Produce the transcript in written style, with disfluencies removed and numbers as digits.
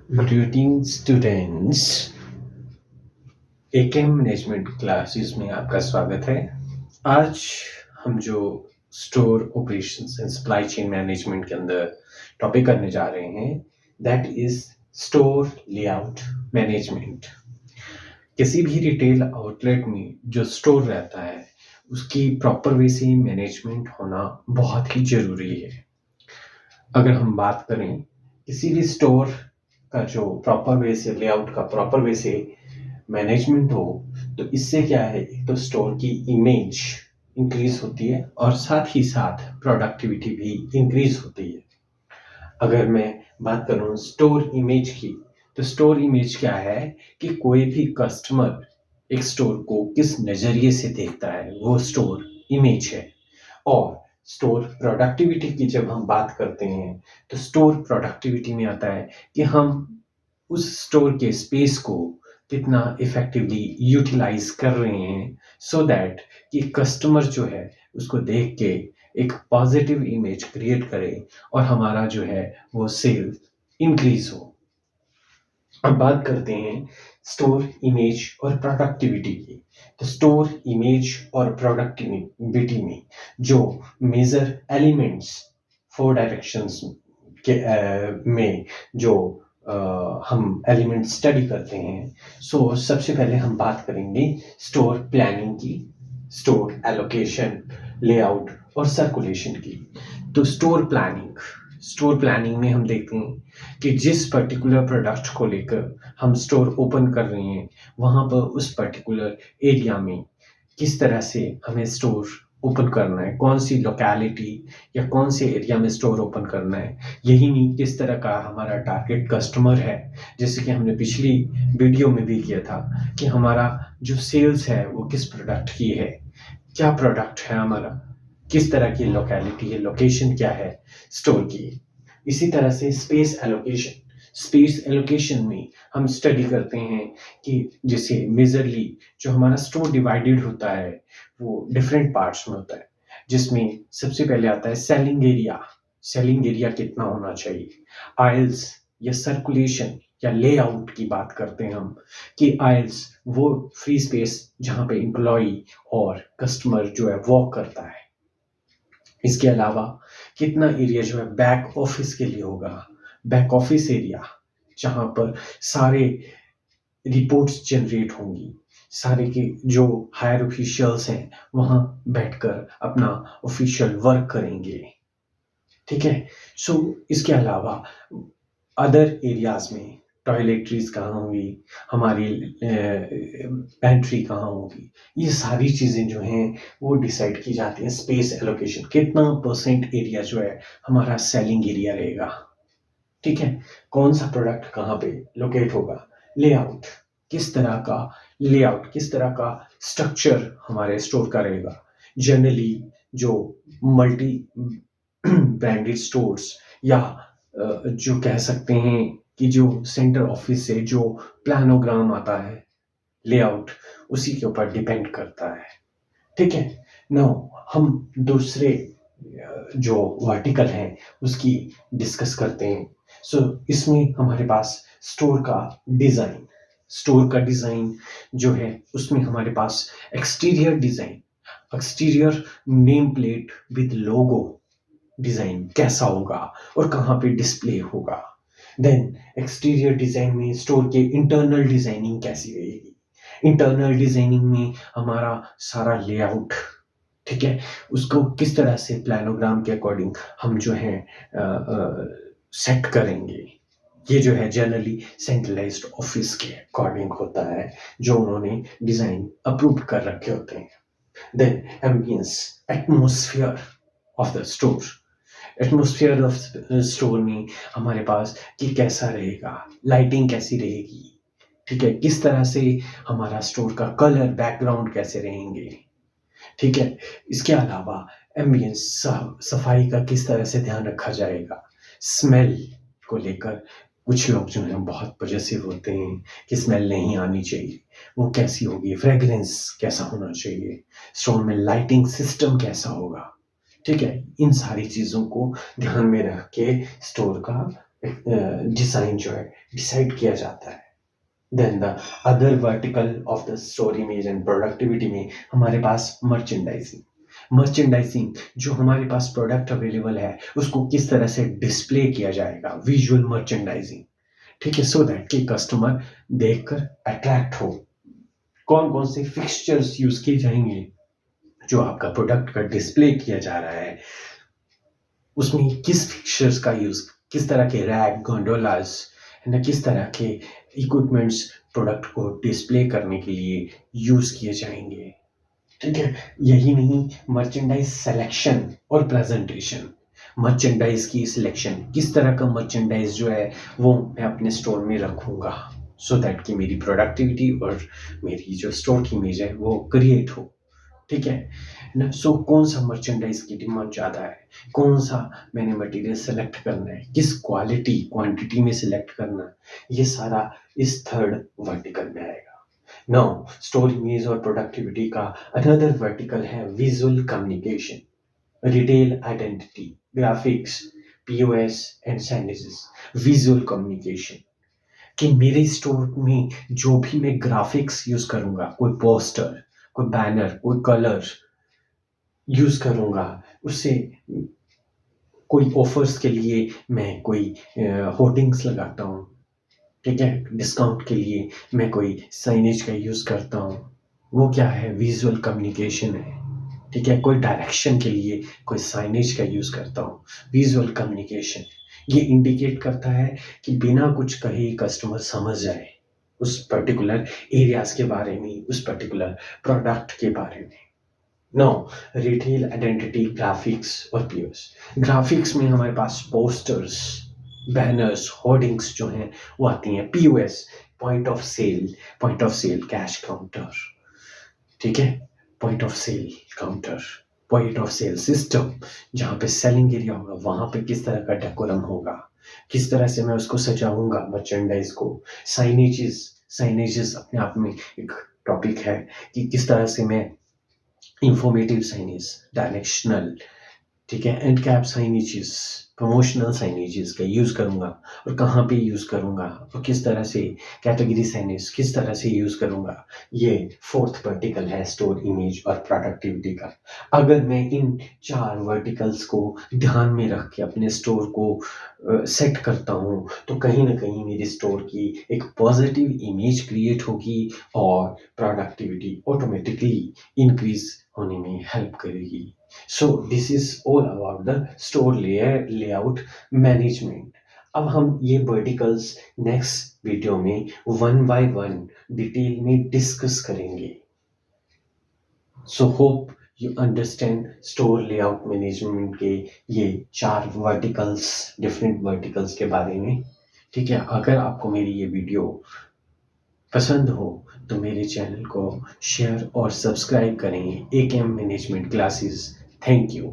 Good evening students. AKM management classes में आपका स्वागत है। आज हम जो store operations and supply chain management के अंदर टॉपिक करने जा रहे हैं that is store layout management. किसी भी रिटेल आउटलेट में जो स्टोर रहता है उसकी प्रॉपर वे से मैनेजमेंट होना बहुत ही जरूरी है। अगर हम बात करें किसी भी स्टोर का जो प्रॉपर वे से लेआउट का प्रॉपर वे से मैनेजमेंट हो तो इससे क्या है, एक तो स्टोर की इमेज इंक्रीज होती है और साथ ही साथ प्रोडक्टिविटी भी इंक्रीज होती है। अगर मैं बात करूं स्टोर इमेज की तो स्टोर इमेज क्या है कि कोई भी कस्टमर एक स्टोर को किस नजरिए से देखता है वो स्टोर इमेज है। और स्टोर प्रोडक्टिविटी की जब हम बात करते हैं तो स्टोर प्रोडक्टिविटी में आता है कि हम उस स्टोर के स्पेस को कितना इफेक्टिवली यूटिलाइज कर रहे हैं सो दैट कि कस्टमर जो है उसको देख के एक पॉजिटिव इमेज क्रिएट करे और हमारा जो है वो सेल इंक्रीज हो। अब बात करते हैं स्टोर इमेज और प्रोडक्टिविटी की। तो स्टोर इमेज और प्रोडक्टिविटी में जो मेजर एलिमेंट्स 4 डायरेक्शंस के में जो हम एलिमेंट स्टडी करते हैं। सो सबसे पहले हम बात करेंगे स्टोर प्लानिंग की, स्टोर एलोकेशन, लेआउट और सर्कुलेशन की। तो स्टोर प्लानिंग में हम देखते हैं कि जिस पर्टिकुलर प्रोडक्ट को लेकर हम स्टोर ओपन कर रहे हैं वहां पर उस पर्टिकुलर एरिया में किस तरह से हमें स्टोर ओपन करना है, कौन सी लोकेलिटी या कौन से एरिया में स्टोर ओपन करना है। यही नहीं, किस तरह का हमारा टारगेट कस्टमर है, जैसे कि हमने पिछली वीडियो में भी किया था कि हमारा जो सेल्स है वो किस प्रोडक्ट की है, क्या प्रोडक्ट है हमारा, किस तरह की लोकेलिटी है, लोकेशन क्या है स्टोर की। इसी तरह से स्पेस एलोकेशन में हम स्टडी करते हैं कि जैसे मेजरली जो हमारा स्टोर डिवाइडेड होता है वो डिफरेंट पार्ट्स में होता है, जिसमें सबसे पहले आता है सेलिंग एरिया कितना होना चाहिए, आइल्स या सर्कुलेशन या लेआउट की बात करते हैं हम कि आइल्स वो फ्री स्पेस जहां पे एम्प्लॉय और कस्टमर जो है वॉक करता है। इसके अलावा कितना एरिया जो है बैक ऑफिस के लिए होगा, बैक ऑफिस एरिया जहां पर सारे रिपोर्ट्स जनरेट होंगी, सारे के जो हायर ऑफिशियल्स हैं वहां बैठकर अपना ऑफिशियल वर्क करेंगे। ठीक है। सो इसके अलावा अदर एरियाज में टॉयलेटरीज कहाँ होंगी, हमारी पेंट्री कहाँ होगी, ये सारी चीजें जो हैं वो डिसाइड की जाती हैं। स्पेस एलोकेशन, कितना परसेंट एरिया जो है हमारा सेलिंग एरिया रहेगा। ठीक है। कौन सा प्रोडक्ट कहाँ पे लोकेट होगा, लेआउट किस तरह का स्ट्रक्चर हमारे स्टोर का रहेगा। जनरली जो मल्टी ब्रांडेड स्टोर्स या जो कह सकते हैं कि जो सेंटर ऑफिस से जो प्लानोग्राम आता है, लेआउट उसी के ऊपर डिपेंड करता है। ठीक है। नाउ हम दूसरे जो वर्टिकल है उसकी डिस्कस करते हैं। सो इसमें हमारे पास स्टोर का डिजाइन जो है उसमें हमारे पास exterior name plate with logo design कैसा होगा और कहाँ पे डिस्प्ले होगा। देन एक्सटीरियर डिजाइन में स्टोर के इंटरनल डिजाइनिंग कैसी रहेगी, इंटरनल डिजाइनिंग में हमारा सारा लेआउट, ठीक है, उसको किस तरह से प्लानोग्राम के अकॉर्डिंग हम जो है सेट करेंगे। ये जो है जनरली सेंट्रलाइज्ड ऑफिस के अकॉर्डिंग होता है जो उन्होंने डिजाइन अप्रूव कर रखे होते हैं। Then ambience, atmosphere of the store में हमारे पास कि कैसा रहेगा, लाइटिंग कैसी रहेगी, ठीक है, किस तरह से हमारा स्टोर का कलर बैकग्राउंड कैसे रहेंगे। ठीक है। इसके अलावा एम्बियंस, सफाई का किस तरह से ध्यान रखा जाएगा। स्मेल को लेकर कुछ लोग जो हैं बहुत पॉजिटिव होते हैं कि स्मेल नहीं आनी चाहिए, वो कैसी होगी, फ्रेग्रेंस कैसा होना चाहिए, स्टोर में लाइटिंग सिस्टम कैसा होगा। ठीक है। इन सारी चीजों को ध्यान में रख के स्टोर का डिज़ाइन जो है डिसाइड किया जाता है। Then the other vertical of the store image and productivity में हमारे पास मर्चेंडाइजिंग जो हमारे पास प्रोडक्ट अवेलेबल है उसको किस तरह से डिस्प्ले किया जाएगा, विजुअल मर्चेंडाइजिंग, ठीक है, सो दैट कि कस्टमर देखकर अट्रैक्ट हो। कौन कौन से फिक्सचर्स यूज किए जाएंगे जो आपका प्रोडक्ट का डिस्प्ले किया जा रहा है, उसमें किस फिक्सचर्स का यूज, किस तरह के रैक, गोंडोलास ना किस तरह के इक्विपमेंट्स प्रोडक्ट को डिस्प्ले करने के लिए यूज किए जाएंगे, ठीक है। यही नहीं, मर्चेंडाइज सिलेक्शन और प्रेजेंटेशन, मर्चेंडाइज की सिलेक्शन, किस तरह का मर्चेंडाइज जो है वो मैं अपने स्टोर में रखूंगा सो दैट कि मेरी प्रोडक्टिविटी और मेरी जो स्टोर की इमेज है वो क्रिएट हो, ठीक है ना। सो कौन सा मर्चेंडाइज की डिमांड ज़्यादा है, कौन सा मैंने मटेरियल सेलेक्ट करना है, किस क्वालिटी क्वांटिटी में सिलेक्ट करना है, ये सारा इस थर्ड वर्टिकल में आएगा। नाउ स्टोर इमेज और प्रोडक्टिविटी का अनदर वर्टिकल है visual communication, retail identity, graphics, POS and signages. Visual communication कि मेरे स्टोर में जो भी मैं ग्राफिक्स यूज करूंगा, कोई पोस्टर, कोई बैनर, कोई कलर यूज करूंगा, उससे कोई ऑफर्स के लिए मैं कोई होर्डिंग्स लगाता हूँ, ठीक है, डिस्काउंट के लिए मैं कोई साइनेज का यूज करता हूँ, वो क्या है, विजुअल कम्युनिकेशन है, ठीक है। कोई डायरेक्शन के लिए कोई साइनेज का यूज करता हूँ, विजुअल कम्युनिकेशन। ये इंडिकेट करता है कि बिना कुछ कहे कस्टमर समझ जाए उस पर्टिकुलर एरियाज के बारे में, उस पर्टिकुलर प्रोडक्ट के बारे में। नो, रिटेल आइडेंटिटी, ग्राफिक्स और पीओएस। ग्राफिक्स में हमारे पास पोस्टर्स, बैनर्स, होर्डिंग्स जो हैं वो आती हैं। POS, point of sale cash counter, ठीक है, point of sale counter, point of sale system, जहाँ पे सेलिंग एरिया होगा वहां पे किस तरह का डेकोरम होगा, किस तरह से मैं उसको सजाऊंगा मर्चेंडाइज को। साइनेजेस अपने आप में एक टॉपिक है कि किस तरह से मैं इंफॉर्मेटिव साइनेज, डायरेक्शनल, ठीक है, and cap signages, promotional signages का यूज करूंगा और कहाँ पे यूज करूंगा और किस तरह से कैटेगरी साइनेज किस तरह से यूज करूंगा। ये फोर्थ वर्टिकल है स्टोर इमेज और प्रोडक्टिविटी का। अगर मैं इन चार वर्टिकल्स को ध्यान में रख के अपने स्टोर को सेट करता हूँ तो कहीं ना कहीं मेरे स्टोर की एक पॉजिटिव इमेज क्रिएट होगी और प्रोडक्टिविटी ऑटोमेटिकली इंक्रीज होने में हेल्प करेगी। So this is all about the store layout management. अब हम ये verticals नेक्स्ट वीडियो में वन बाय वन डिटेल में डिस्कस करेंगे। So hope you understand store layout management के ये चार verticals, different verticals के बारे में, ठीक है। अगर आपको मेरी ये वीडियो पसंद हो तो मेरे चैनल को शेयर और सब्सक्राइब करें, AKM management classes. Thank you.